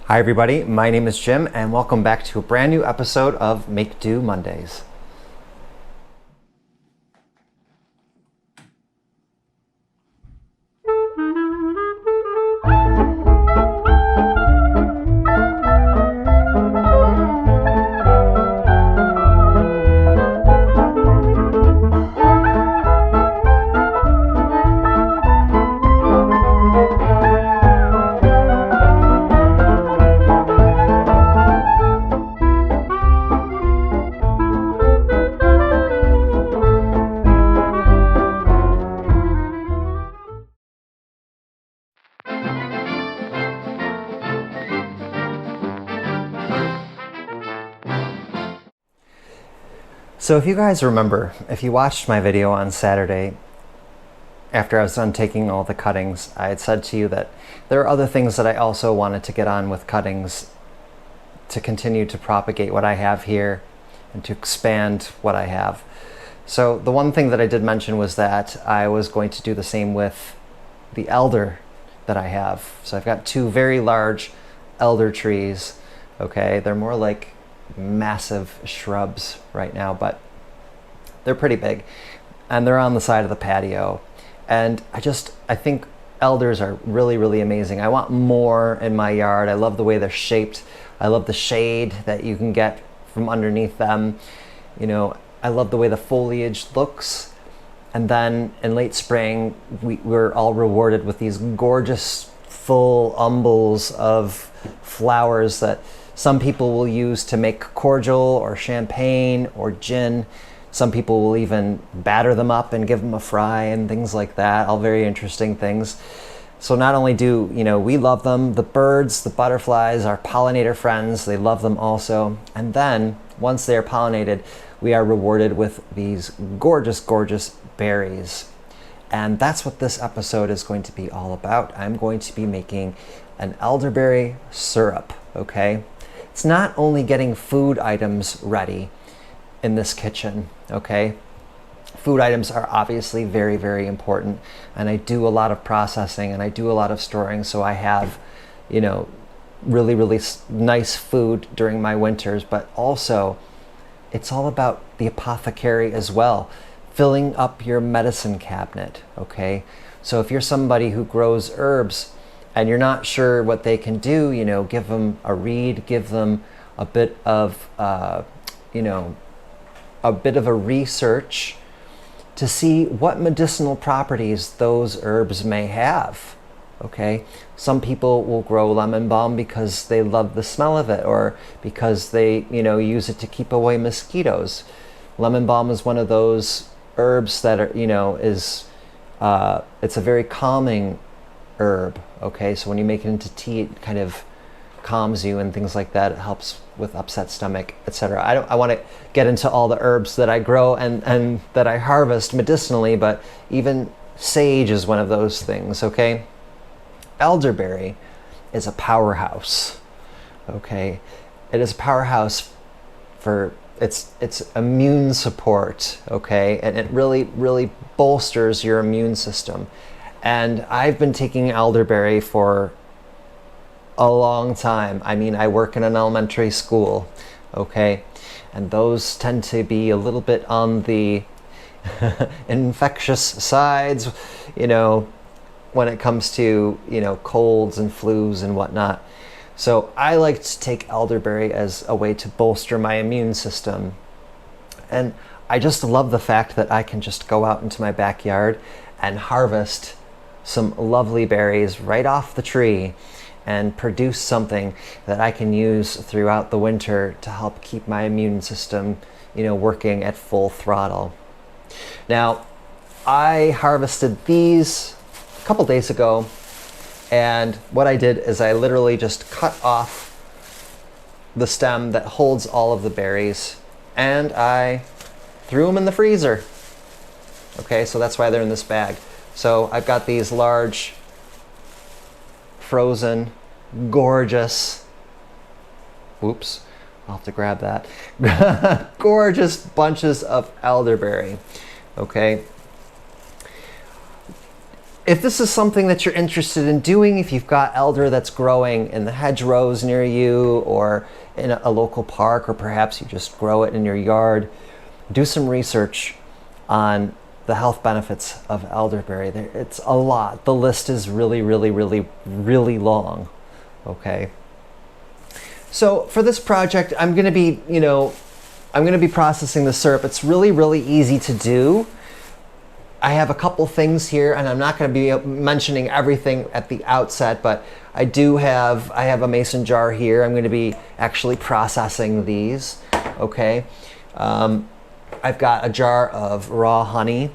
Hi everybody, my name is Jim and welcome back to a brand new episode of Make Do Mondays. So if you guys remember, if you watched my video on Saturday, after I was done taking all the cuttings, I had said to you that there are other things that I also wanted to get on with cuttings to continue to propagate what I have here and to expand what I have. So the one thing that I did mention was that I was going to do the same with the elder that I have. So I've got two very large elder trees, okay? They're more like massive shrubs right now, but they're pretty big and they're on the side of the patio. And I think elders are really amazing. I want more in my yard. I love the way they're shaped. I love the shade that you can get from underneath them. You know, I love the way the foliage looks. And then in late spring, we're all rewarded with these gorgeous full umbels of flowers that some people will use to make cordial or champagne or gin. Some people will even batter them up and give them a fry and things like that. All very interesting things. So not only do, we love them, the birds, the butterflies, our pollinator friends, they love them also. And then once they are pollinated, we are rewarded with these gorgeous berries. And that's what this episode is going to be all about. I'm going to be making an elderberry syrup, okay? It's not only getting food items ready in this kitchen, okay? Food items are obviously very important, and I do a lot of processing and I do a lot of storing, so I have, really nice food during my winters, but also it's all about the apothecary as well, filling up your medicine cabinet, okay? So if you're somebody who grows herbs and you're not sure what they can do, give them a read, give them a bit of, a bit of a research to see what medicinal properties those herbs may have, okay? Some people will grow lemon balm because they love the smell of it, or because they, use it to keep away mosquitoes. Lemon balm is one of those herbs that are, it's a very calming herb, okay? So when you make it into tea, it kind of calms you and things like that. It helps with upset stomach, etc. I want to get into all the herbs that I grow and that I harvest medicinally, but even sage is one of those things, okay? Elderberry is a powerhouse, okay? It is a powerhouse for its immune support, okay? And it really bolsters your immune system. And I've been taking elderberry for a long time. I mean, I work in an elementary school, okay? And those tend to be a little bit on the infectious sides, when it comes to, colds and flus and whatnot. So I like to take elderberry as a way to bolster my immune system. And I just love the fact that I can just go out into my backyard and harvest some lovely berries right off the tree and produce something that I can use throughout the winter to help keep my immune system, working at full throttle. Now, I harvested these a couple days ago, and what I did is I literally just cut off the stem that holds all of the berries, and I threw them in the freezer. Okay, so that's why they're in this bag. So I've got these large, frozen, gorgeous, whoops, I'll have to grab that, gorgeous bunches of elderberry, okay? if this is something that you're interested in doing, if you've got elder that's growing in the hedgerows near you or in a local park, or perhaps you just grow it in your yard, do some research on the health benefits of elderberry. It's a lot. The list is really, really, really, really long. Okay. So for this project, I'm going to be, I'm going to be processing the syrup. It's really, really easy to do. I have a couple things here, and I'm not going to be mentioning everything at the outset, but I have a mason jar here. I'm going to be actually processing these. Okay. I've got a jar of raw honey.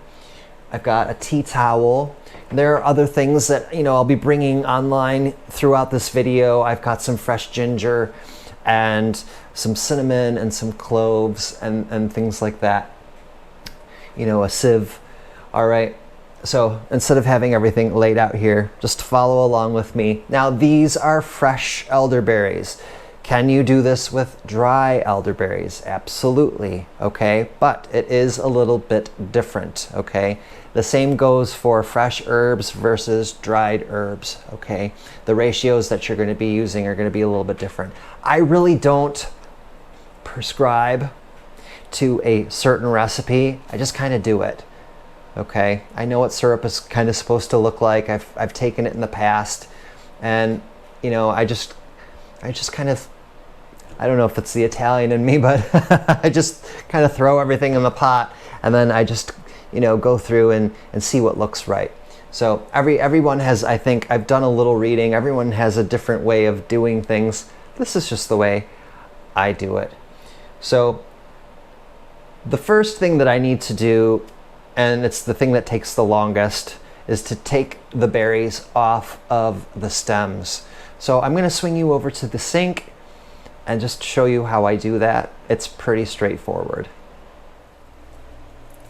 I've got a tea towel. There are other things that, I'll be bringing online throughout this video. I've got some fresh ginger and some cinnamon and some cloves and things like that. A sieve. All right. So instead of having everything laid out here, just follow along with me. Now, these are fresh elderberries. Can you do this with dry elderberries? Absolutely, okay? But it is a little bit different, okay? The same goes for fresh herbs versus dried herbs, okay? The ratios that you're going to be using are going to be a little bit different. I really don't prescribe to a certain recipe. I just kind of do it, okay? I know what syrup is kind of supposed to look like. I've taken it in the past, and I just kind of, I don't know if it's the Italian in me, but I just kind of throw everything in the pot, and then I just, go through and see what looks right. So everyone has, I think, I've done a little reading, everyone has a different way of doing things. This is just the way I do it. So the first thing that I need to do, and it's the thing that takes the longest, is to take the berries off of the stems. So I'm going to swing you over to the sink and just show you how I do that. It's pretty straightforward.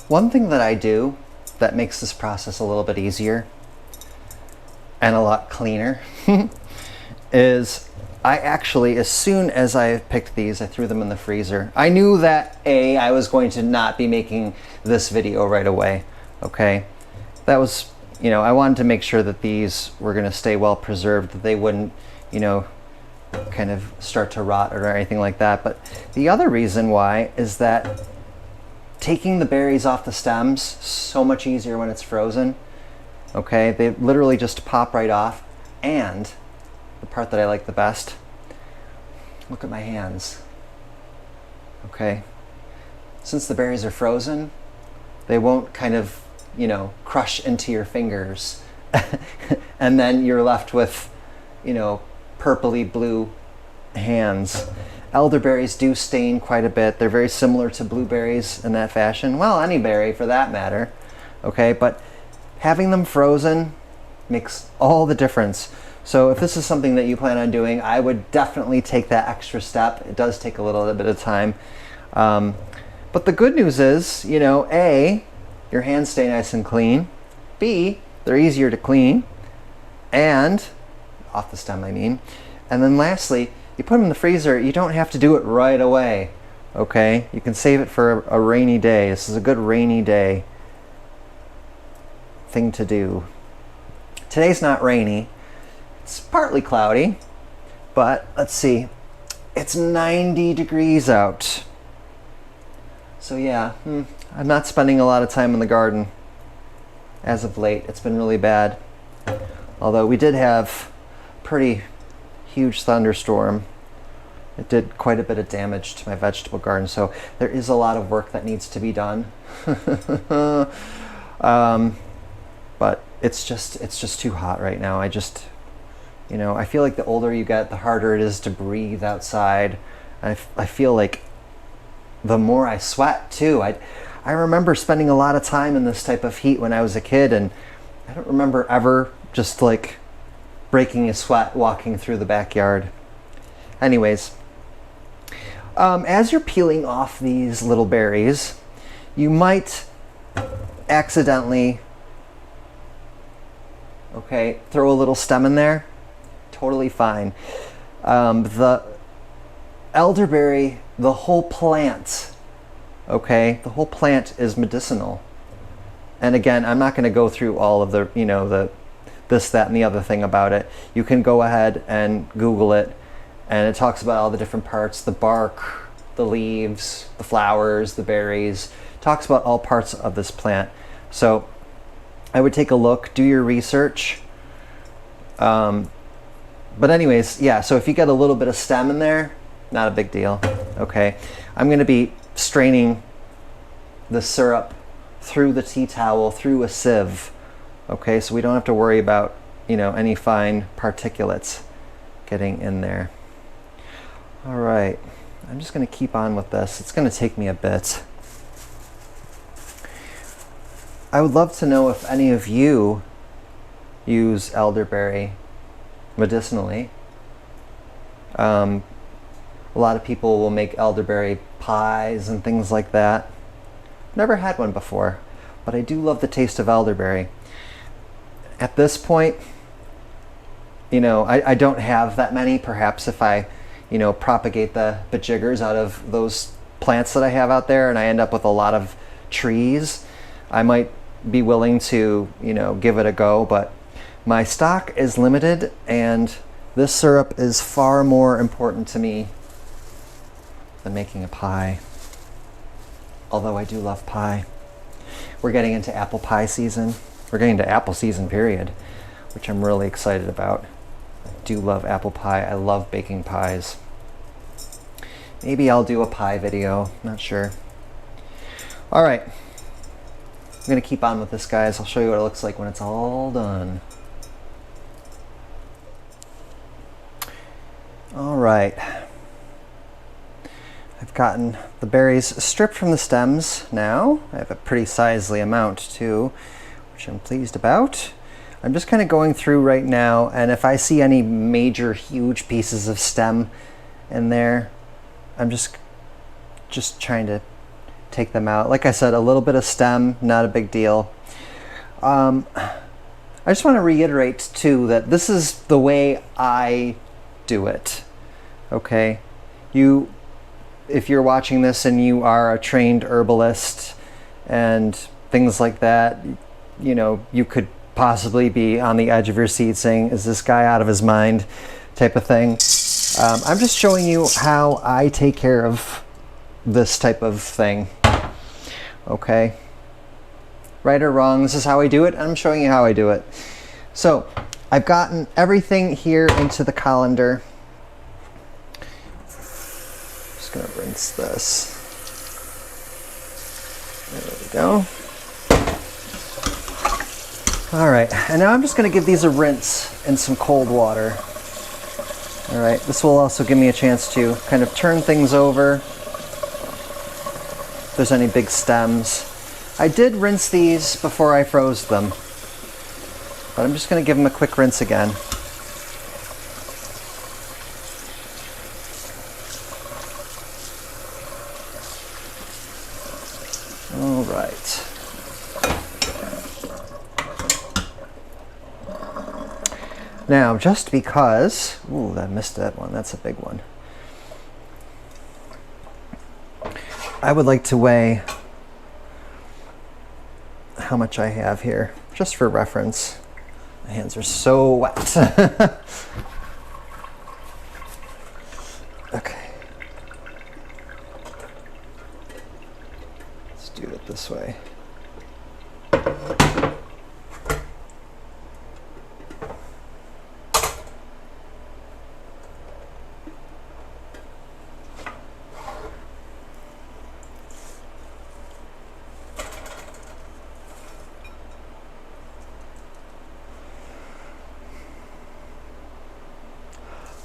One thing that I do that makes this process a little bit easier and a lot cleaner is I actually, as soon as I picked these, I threw them in the freezer. I knew that I was going to not be making this video right away, okay? That was, I wanted to make sure that these were going to stay well preserved, that they wouldn't, kind of start to rot or anything like that. But the other reason why is that taking the berries off the stems, so much easier when it's frozen, okay? They literally just pop right off. And the part that I like the best, look at my hands, okay? Since the berries are frozen, they won't kind of, crush into your fingers. And then you're left with, purpley blue hands. Elderberries do stain quite a bit. They're very similar to blueberries in that fashion. Well, any berry for that matter, okay? But having them frozen makes all the difference. So if this is something that you plan on doing, I would definitely take that extra step. It does take a little bit of time. But the good news is, A, your hands stay nice and clean. B, they're easier to clean. And, off the stem I mean. And then lastly, you put them in the freezer, you don't have to do it right away. Okay? You can save it for a rainy day. This is a good rainy day thing to do. Today's not rainy. It's partly cloudy, but let's see. It's 90 degrees out. So yeah, I'm not spending a lot of time in the garden as of late. It's been really bad. Although we did have a pretty huge thunderstorm. It did quite a bit of damage to my vegetable garden, so there is a lot of work that needs to be done. But it's just too hot right now. I feel like the older you get, the harder it is to breathe outside. I feel like the more I sweat too. I remember spending a lot of time in this type of heat when I was a kid, and I don't remember ever just like breaking a sweat walking through the backyard. Anyways, as you're peeling off these little berries, you might accidentally, throw a little stem in there. Totally fine. The elderberry, the whole plant, the whole plant is medicinal. And again, I'm not going to go through all of the, this, that, and the other thing about it. You can go ahead and Google it, and it talks about all the different parts, the bark, the leaves, the flowers, the berries. It talks about all parts of this plant. So I would take a look, do your research. But anyways, yeah, so if you get a little bit of stem in there, not a big deal, okay? I'm going to be straining the syrup through the tea towel, through a sieve, okay? So we don't have to worry about, any fine particulates getting in there. All right, I'm just going to keep on with this. It's going to take me a bit. I would love to know if any of you use elderberry medicinally. A lot of people will make elderberry pies and things like that. Never had one before, but I do love the taste of elderberry. At this point, I don't have that many. Perhaps if I, propagate the bajiggers out of those plants that I have out there and I end up with a lot of trees, I might be willing to, give it a go, but my stock is limited and this syrup is far more important to me than making a pie. Although I do love pie. We're getting into apple pie season. We're getting to apple season, period, which I'm really excited about. I do love apple pie. I love baking pies. Maybe I'll do a pie video, not sure. All right, I'm gonna keep on with this, guys. I'll show you what it looks like when it's all done. All right. I've gotten the berries stripped from the stems now. I have a pretty sizely amount too, which I'm pleased about. I'm just kind of going through right now, and if I see any major huge pieces of stem in there, I'm just trying to take them out. Like I said, a little bit of stem, not a big deal. I just want to reiterate too that this is the way I do it. Okay? If you're watching this and you are a trained herbalist and things like that, you could possibly be on the edge of your seat saying, is this guy out of his mind, type of thing. I'm just showing you how I take care of this type of thing. Okay? Right or wrong, this is how I do it. I'm showing you how I do it. So I've gotten everything here into the colander. Just gonna rinse this. There we go. All right, and now I'm just gonna give these a rinse in some cold water. All right, this will also give me a chance to kind of turn things over if there's any big stems. I did rinse these before I froze them, but I'm just gonna give them a quick rinse again. All right. Now, just because, ooh, I missed that one, that's a big one. I would like to weigh how much I have here, just for reference. My hands are so wet. Okay. Let's do it this way.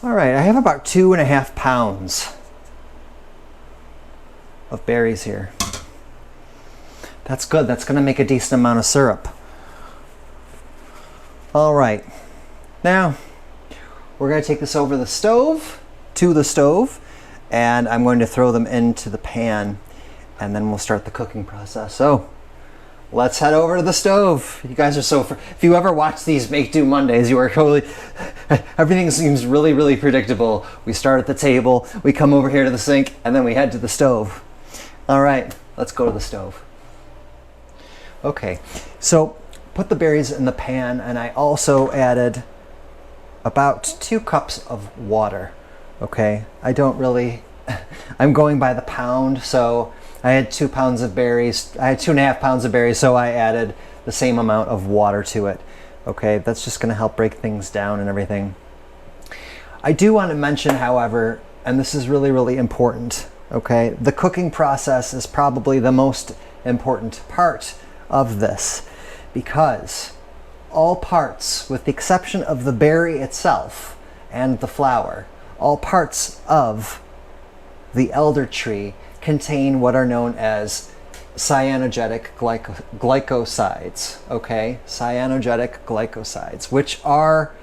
All right, I have about 2.5 pounds of berries here. That's good. That's going to make a decent amount of syrup. All right, now we're going to take this over to the stove, and I'm going to throw them into the pan, and then we'll start the cooking process. So let's head over to the stove. You guys are so, if you ever watch these Make Do Mondays, you are totally, everything seems really, really predictable. We start at the table, we come over here to the sink, and then we head to the stove. All right, let's go to the stove. Okay, so put the berries in the pan, and I also added about 2 cups of water. Okay, I don't really, I'm going by the pound, so I had 2 pounds of berries. I had 2.5 pounds of berries, so I added the same amount of water to it. Okay, that's just going to help break things down and everything. I do want to mention, however, and this is really, really important, okay, the cooking process is probably the most important part of this, because all parts, with the exception of the berry itself and the flower, all parts of the elder tree contain what are known as cyanogetic glycosides, okay? Cyanogetic glycosides, which are,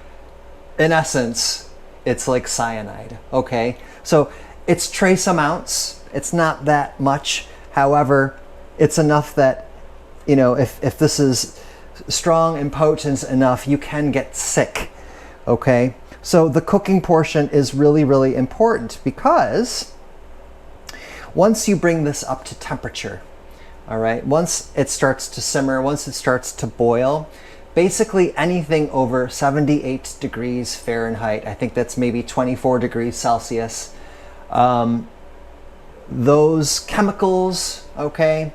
in essence, it's like cyanide, okay? So it's trace amounts, it's not that much. However, it's enough that, you know, if this is strong and potent enough, you can get sick, okay? So the cooking portion is really, really important, because once you bring this up to temperature, all right, once it starts to simmer, once it starts to boil, basically anything over 78 degrees Fahrenheit, I think that's maybe 24 degrees Celsius, those chemicals, okay,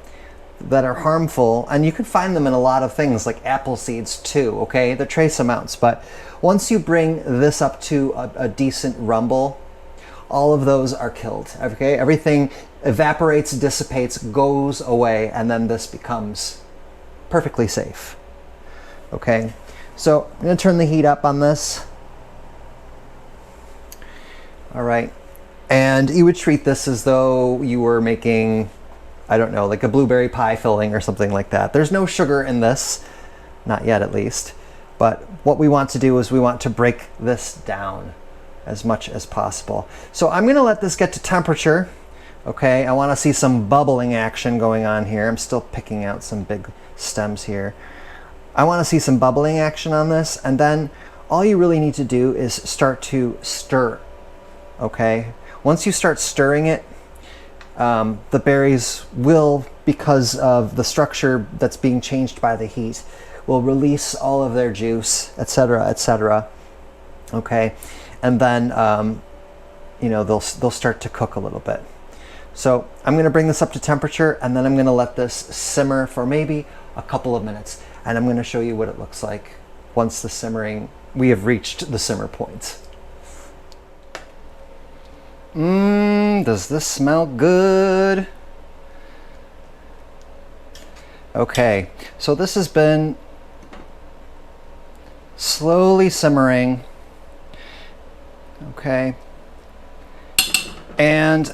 that are harmful, and you can find them in a lot of things like apple seeds too, okay, the trace amounts, but once you bring this up to a decent rumble, all of those are killed, okay? Everything evaporates, dissipates, goes away, and then this becomes perfectly safe, okay? So I'm gonna turn the heat up on this. All right, and you would treat this as though you were making, I don't know, like a blueberry pie filling or something like that. There's no sugar in this, not yet at least, but what we want to do is we want to break this down as much as possible. So I'm gonna let this get to temperature, okay? I wanna see some bubbling action going on here. I'm still picking out some big stems here. I wanna see some bubbling action on this, and then all you really need to do is start to stir, okay? Once you start stirring it, the berries will, because of the structure that's being changed by the heat, will release all of their juice, etc., okay? And then, you know, they'll start to cook a little bit. So I'm gonna bring this up to temperature, and then I'm gonna let this simmer for maybe a couple of minutes, and I'm gonna show you what it looks like once the simmering, we have reached the simmer point. Does this smell good? Okay, so this has been slowly simmering, okay? And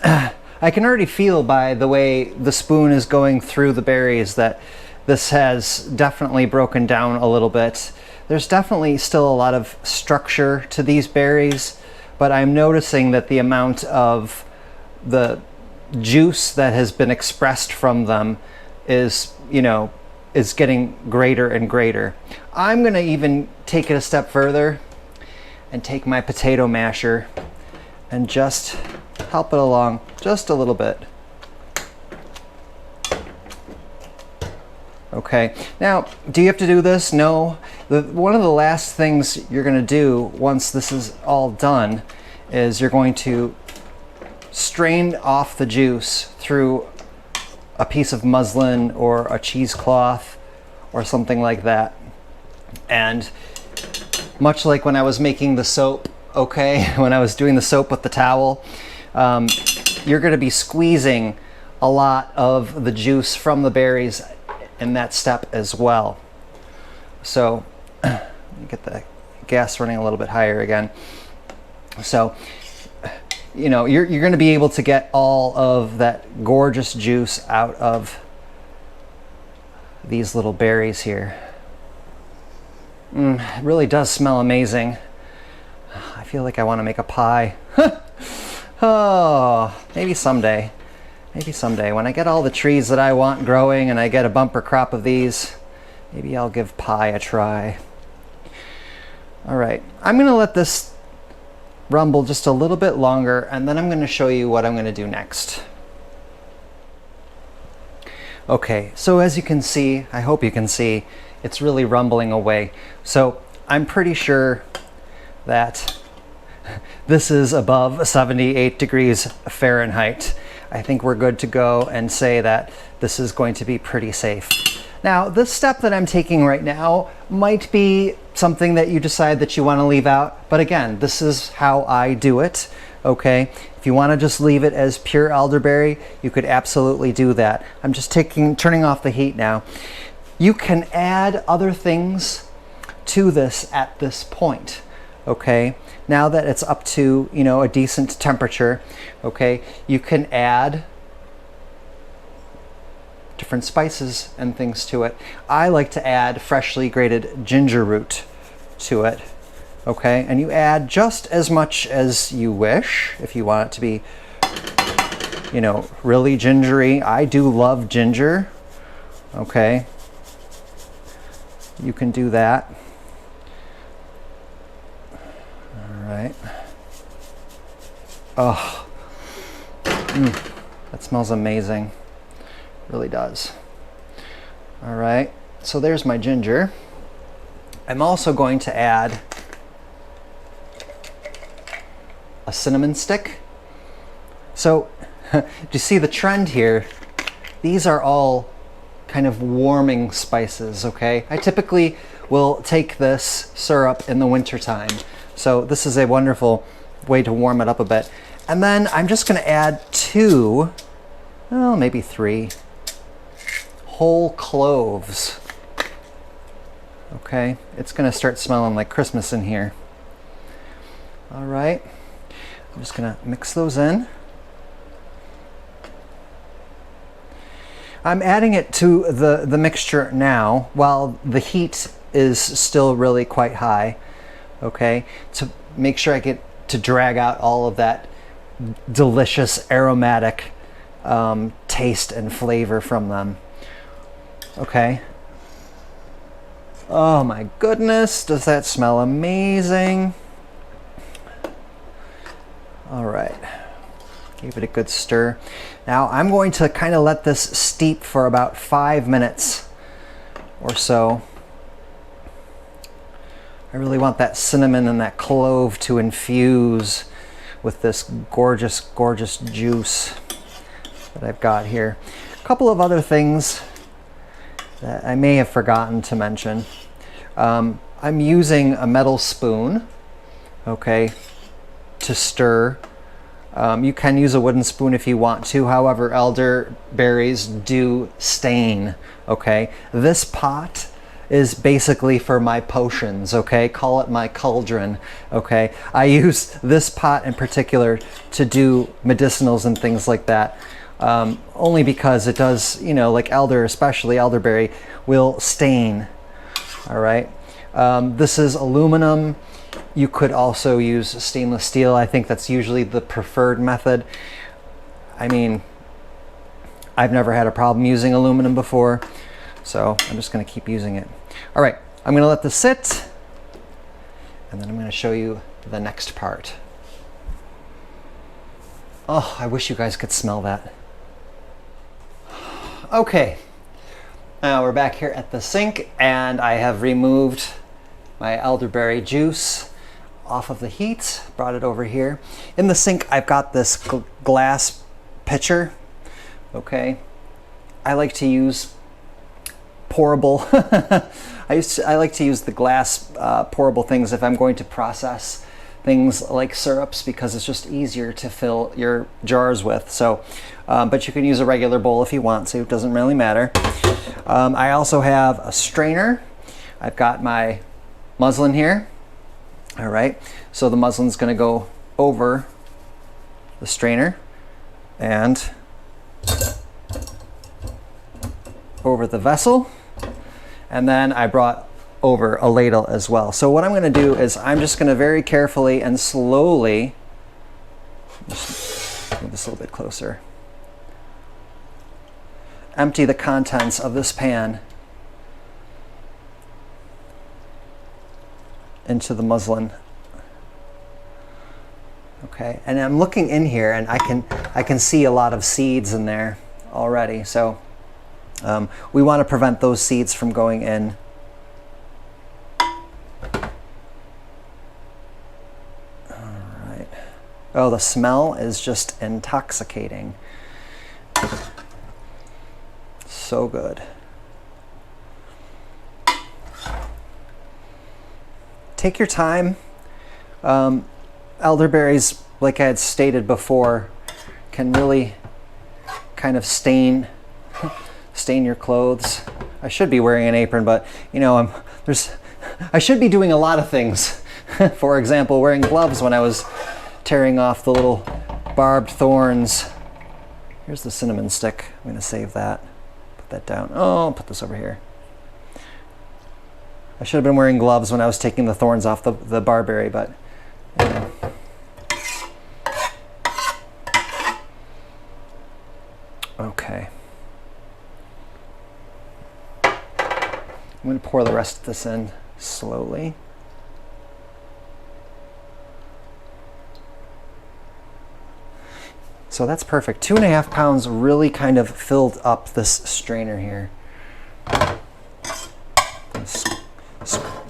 I can already feel by the way the spoon is going through the berries that this has definitely broken down a little bit. There's definitely still a lot of structure to these berries, but I'm noticing that the amount of the juice that has been expressed from them is, you know, is getting greater and greater. I'm gonna even take it a step further and take my potato masher and just help it along just a little bit. Okay, now, do you have to do this? No. One of the last things you're gonna do once this is all done is you're going to strain off the juice through a piece of muslin or a cheesecloth or something like that. And much like when I was making the soap, okay, when I was doing the soap with the towel, you're gonna be squeezing a lot of the juice from the berries in that step as well. So let me get the gas running a little bit higher again. So, you know, you're going to be able to get all of that gorgeous juice out of these little berries here. It really does smell amazing. I feel like I want to make a pie. Oh, maybe someday. Maybe someday when I get all the trees that I want growing and I get a bumper crop of these, maybe I'll give pie a try. All right, I'm gonna let this rumble just a little bit longer, and then I'm gonna show you what I'm gonna do next. Okay, so as you can see, I hope you can see, it's really rumbling away. So I'm pretty sure that this is above 78 degrees Fahrenheit. I think we're good to go and say that this is going to be pretty safe. Now, this step that I'm taking right now might be something that you decide that you want to leave out, but again, this is how I do it, okay? If you want to just leave it as pure elderberry, you could absolutely do that. I'm just turning off the heat now. You can add other things to this at this point, okay? Now that it's up to, you know, a decent temperature, okay, you can add different spices and things to it. I like to add freshly grated ginger root to it, okay? And you add just as much as you wish if you want it to be, you know, really gingery. I do love ginger, okay? You can do that. All right. Oh, that smells amazing. Really does. All right, so there's my ginger. I'm also going to add a cinnamon stick. So do you see the trend here? These are all kind of warming spices, okay? I typically will take this syrup in the wintertime. So this is a wonderful way to warm it up a bit. And then I'm just gonna add 2, well, maybe 3 whole cloves. Okay, it's gonna start smelling like Christmas in here. All right, I'm just gonna mix those in. I'm adding it to the mixture now while the heat is still really quite high, okay, to make sure I get to drag out all of that delicious aromatic taste and flavor from them. Okay. Oh my goodness, does that smell amazing? All right, give it a good stir. Now I'm going to kind of let this steep for about 5 minutes or so. I really want that cinnamon and that clove to infuse with this gorgeous, gorgeous juice that I've got here. A couple of other things that I may have forgotten to mention. I'm using a metal spoon, okay, to stir. You can use a wooden spoon if you want to. However, elderberries do stain, okay? This pot is basically for my potions, okay? Call it my cauldron, okay? I use this pot in particular to do medicinals and things like that. Only because it does, you know, like elder, especially elderberry, will stain, all right? This is aluminum. You could also use stainless steel. I think that's usually the preferred method. I mean, I've never had a problem using aluminum before, so I'm just gonna keep using it. All right, I'm gonna let this sit, and then I'm gonna show you the next part. Oh, I wish you guys could smell that. Okay, now we're back here at the sink, and I have removed my elderberry juice off of the heat, brought it over here. In the sink, I've got this glass pitcher, okay? I like to use pourable. I like to use the glass pourable things if I'm going to process things like syrups, because it's just easier to fill your jars with. So, but you can use a regular bowl if you want to, it doesn't really matter. I also have a strainer. I've got my muslin here. All right, so the muslin's gonna go over the strainer and over the vessel. And then I brought over a ladle as well. So what I'm gonna do is I'm just gonna very carefully and slowly, just move this a little bit closer, empty the contents of this pan into the muslin. Okay, and I'm looking in here and I can see a lot of seeds in there already. So We want to prevent those seeds from going in. Oh, the smell is just intoxicating. So good. Take your time. Elderberries, like I had stated before, can really kind of stain your clothes. I should be wearing an apron, but you know, I should be doing a lot of things. For example, wearing gloves when I was tearing off the little barbed thorns. Here's the cinnamon stick. I'm going to save that. Put that down. Oh, I'll put this over here. I should have been wearing gloves when I was taking the thorns off the barberry, but you know. Okay. I'm going to pour the rest of this in slowly. So that's perfect. 2.5 pounds really kind of filled up this strainer here.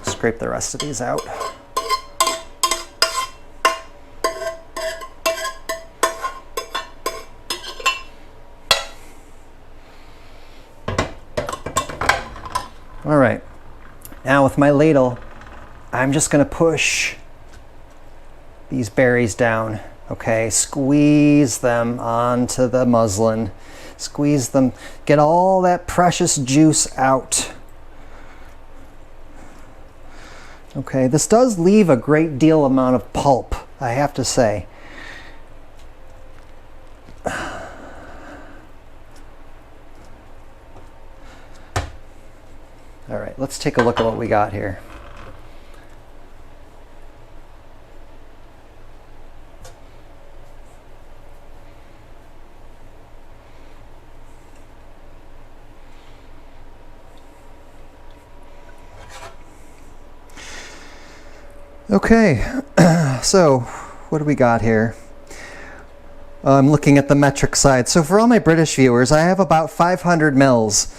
Scrape the rest of these out. All right, now with my ladle, I'm just gonna push these berries down. Okay, squeeze them onto the muslin. Squeeze them, get all that precious juice out. Okay, this does leave a great deal amount of pulp, I have to say. All right, let's take a look at what we got here. Okay, so what do we got here? I'm looking at the metric side. So for all my British viewers, I have about 500 mils,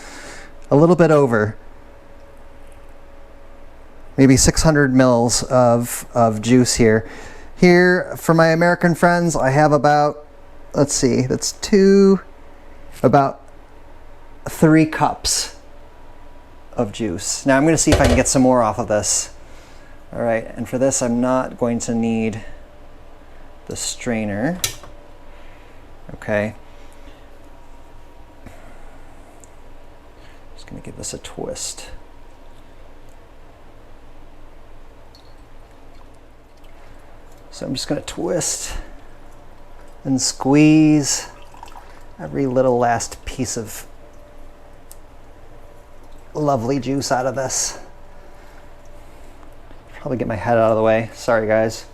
a little bit over, maybe 600 mils of juice here. Here, for my American friends, I have about, let's see, that's about 3 cups of juice. Now I'm going to see if I can get some more off of this. All right, and for this, I'm not going to need the strainer. Okay. Just going to give this a twist. So I'm just going to twist and squeeze every little last piece of lovely juice out of this. Probably get my head out of the way. Sorry, guys.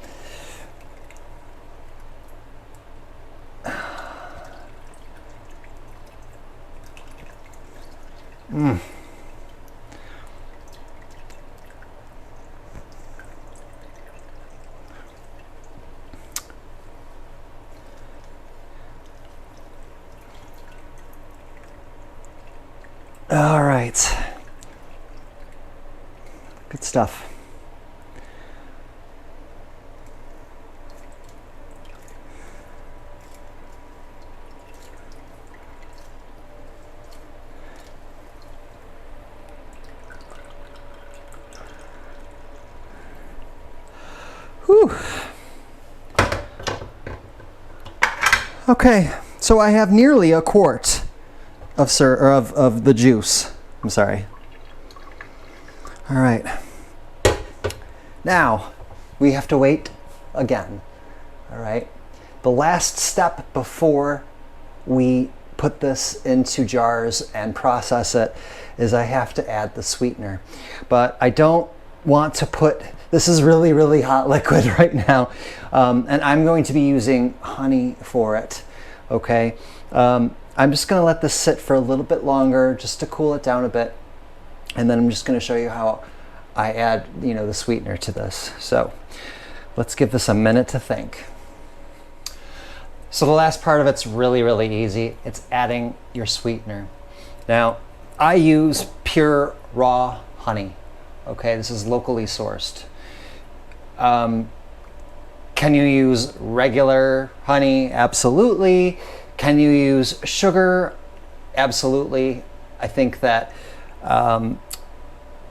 All right. Good stuff. Whew. Okay, so I have nearly a quart of the juice. I'm sorry. All right. Now we have to wait again. All right. The last step before we put this into jars and process it is I have to add the sweetener. But I don't want to put, this is really, really hot liquid right now. And I'm going to be using honey for it. Okay. I'm just going to let this sit for a little bit longer just to cool it down a bit. And then I'm just going to show you how I add, the sweetener to this. So let's give this a minute to think. So the last part of it's really, really easy. It's adding your sweetener. Now, I use pure raw honey. Okay, this is locally sourced. Can you use regular honey? Absolutely. Can you use sugar? Absolutely. I think that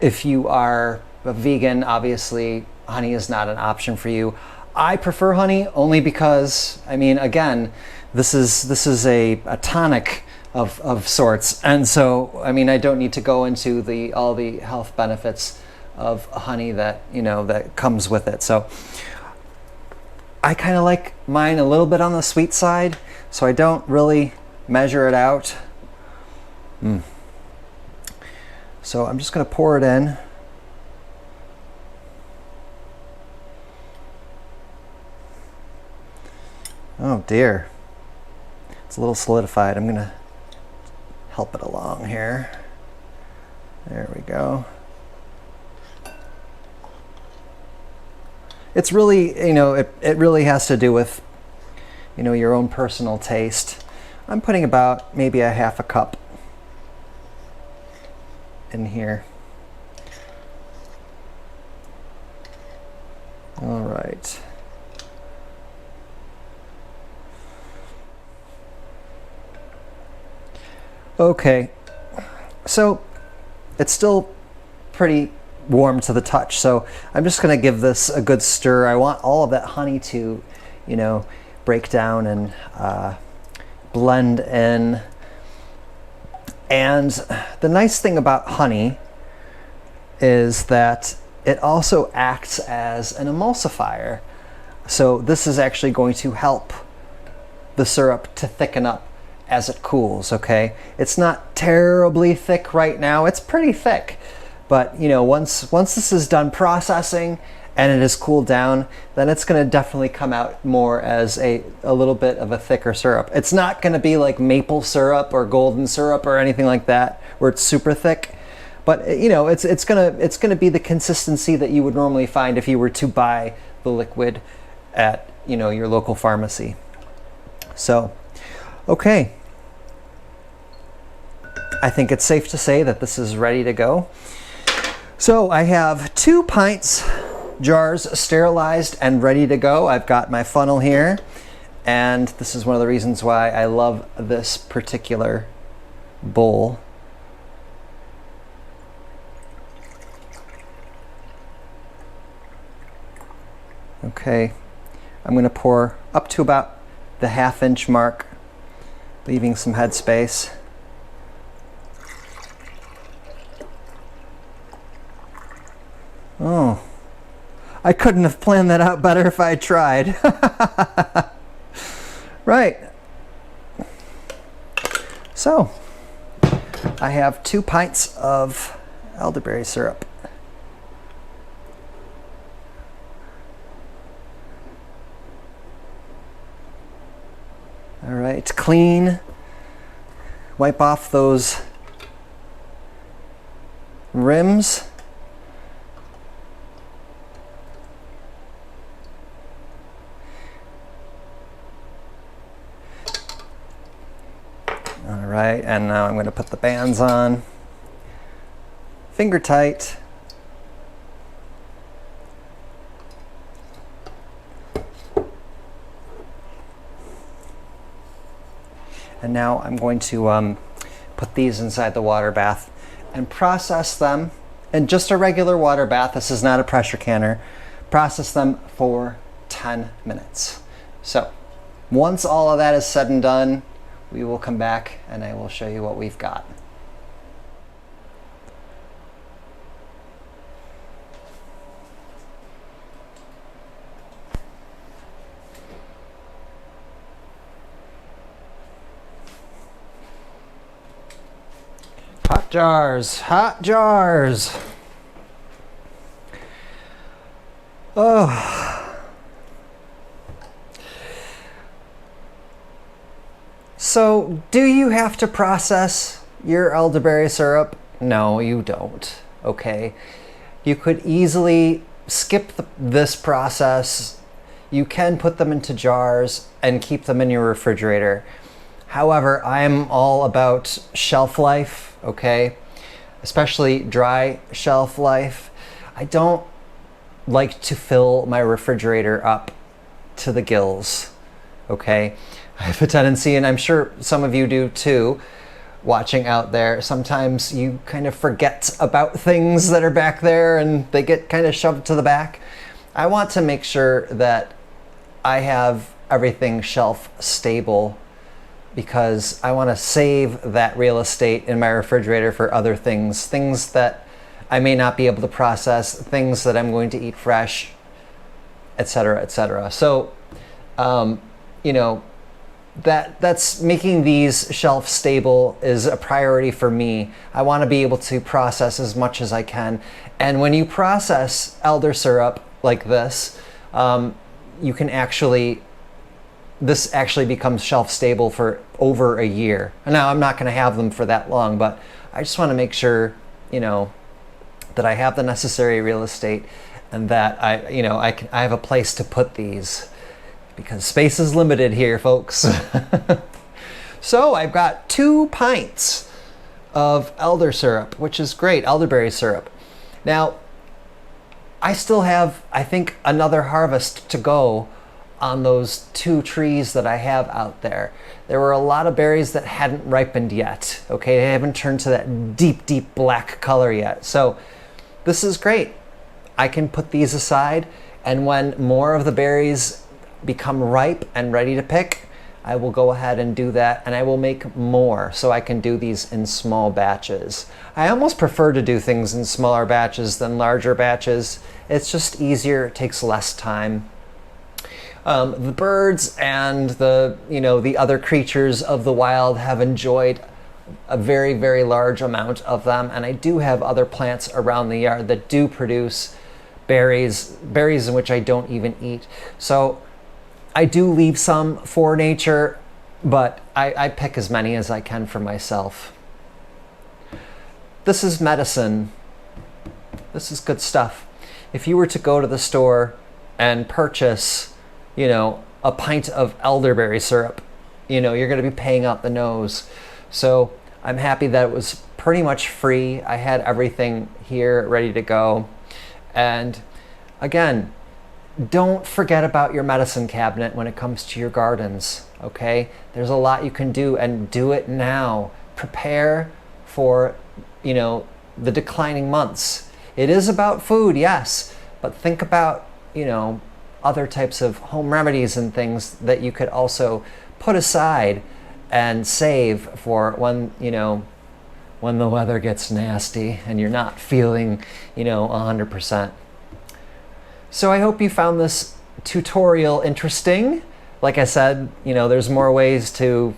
if you are a vegan, obviously honey is not an option for you. I prefer honey only because, I mean, again, this is a tonic of sorts, and so I mean, I don't need to go into all the health benefits of honey that that comes with it. So I kind of like mine a little bit on the sweet side, so I don't really measure it out. So I'm just going to pour it in. Oh dear, it's a little solidified. I'm going to help it along here. There we go. It's really, it really has to do with, your own personal taste. I'm putting about maybe a half a cup in here. All right. Okay, so it's still pretty warm to the touch, so I'm just going to give this a good stir. I want all of that honey to, break down and blend in. And the nice thing about honey is that it also acts as an emulsifier. So this is actually going to help the syrup to thicken up as it cools, okay? It's not terribly thick right now. It's pretty thick. But once this is done processing and it is cooled down, then it's going to definitely come out more as a little bit of a thicker syrup. It's not going to be like maple syrup or golden syrup or anything like that where it's super thick. But it's gonna be the consistency that you would normally find if you were to buy the liquid at your local pharmacy. So, okay. I think it's safe to say that this is ready to go. So I have 2 pints jars sterilized and ready to go. I've got my funnel here, and this is one of the reasons why I love this particular bowl. Okay, I'm going to pour up to about the 1/2 inch mark, leaving some head space. Oh, I couldn't have planned that out better if I tried. Right. So, I have 2 pints of elderberry syrup. All right, clean. Wipe off those rims. All right, and now I'm going to put the bands on. Finger tight. And now I'm going to put these inside the water bath and process them in just a regular water bath. This is not a pressure canner. Process them for 10 minutes. So once all of that is said and done, we will come back and I will show you what we've got. Hot jars, hot jars. Oh. So, do you have to process your elderberry syrup? No, you don't, okay? You could easily skip this process. You can put them into jars and keep them in your refrigerator. However, I'm all about shelf life, okay? Especially dry shelf life. I don't like to fill my refrigerator up to the gills, okay? I have a tendency, and I'm sure some of you do too, watching out there, sometimes you kind of forget about things that are back there and they get kind of shoved to the back. I want to make sure that I have everything shelf stable because I want to save that real estate in my refrigerator for other things that I may not be able to process, things that I'm going to eat fresh, etc., etc. So, you know, that's making these shelf stable is a priority for me. I want to be able to process as much as I can. And when you process elder syrup like this, you can this actually becomes shelf stable for over a year. Now, I'm not going to have them for that long, but I just want to make sure, you know, that I have the necessary real estate and that I have a place to put these because space is limited here, folks. So I've got 2 pints of elder syrup, which is great, elderberry syrup. Now, I still have, I think, another harvest to go on those 2 trees that I have out there. There were a lot of berries that hadn't ripened yet, okay? They haven't turned to that deep, deep black color yet. So this is great. I can put these aside, and when more of the berries become ripe and ready to pick, I will go ahead and do that, and I will make more so I can do these in small batches. I almost prefer to do things in smaller batches than larger batches. It's just easier, it takes less time. The birds and the other creatures of the wild have enjoyed a very, very large amount of them, and I do have other plants around the yard that do produce berries in which I don't even eat. So I do leave some for nature, but I pick as many as I can for myself. This is medicine. This is good stuff. If you were to go to the store and purchase, a pint of elderberry syrup, you're going to be paying out the nose. So I'm happy that it was pretty much free. I had everything here ready to go. And again, don't forget about your medicine cabinet when it comes to your gardens, okay? There's a lot you can do, and do it now. Prepare for, the declining months. It is about food, yes, but think about, other types of home remedies and things that you could also put aside and save for when the weather gets nasty and you're not feeling 100%. So I hope you found this tutorial interesting. Like I said, there's more ways to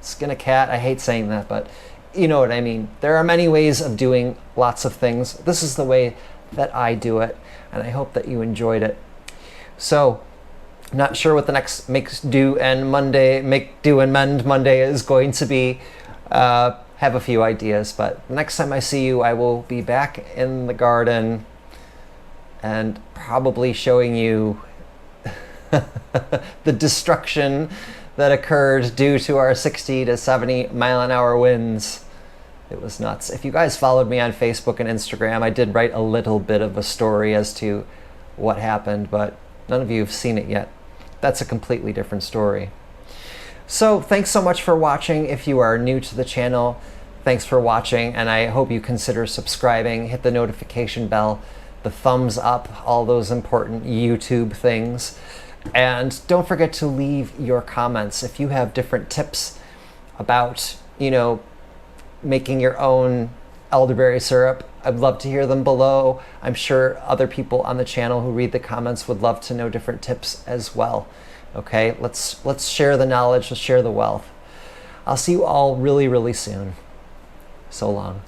skin a cat. I hate saying that, but you know what I mean. There are many ways of doing lots of things. This is the way that I do it, and I hope that you enjoyed it. So, not sure what the next Make Do and Mend Monday is going to be. Have a few ideas, but next time I see you, I will be back in the garden and probably showing you the destruction that occurred due to our 60 to 70 mile an hour winds. It was nuts. If you guys followed me on Facebook and Instagram, I did write a little bit of a story as to what happened, but none of you have seen it yet. That's a completely different story. So thanks so much for watching. If you are new to the channel, thanks for watching, and I hope you consider subscribing, hit the notification bell, the thumbs up, all those important YouTube things. And don't forget to leave your comments. If you have different tips about, making your own elderberry syrup, I'd love to hear them below. I'm sure other people on the channel who read the comments would love to know different tips as well. Okay, let's share the knowledge, let's share the wealth. I'll see you all really, really soon. So long.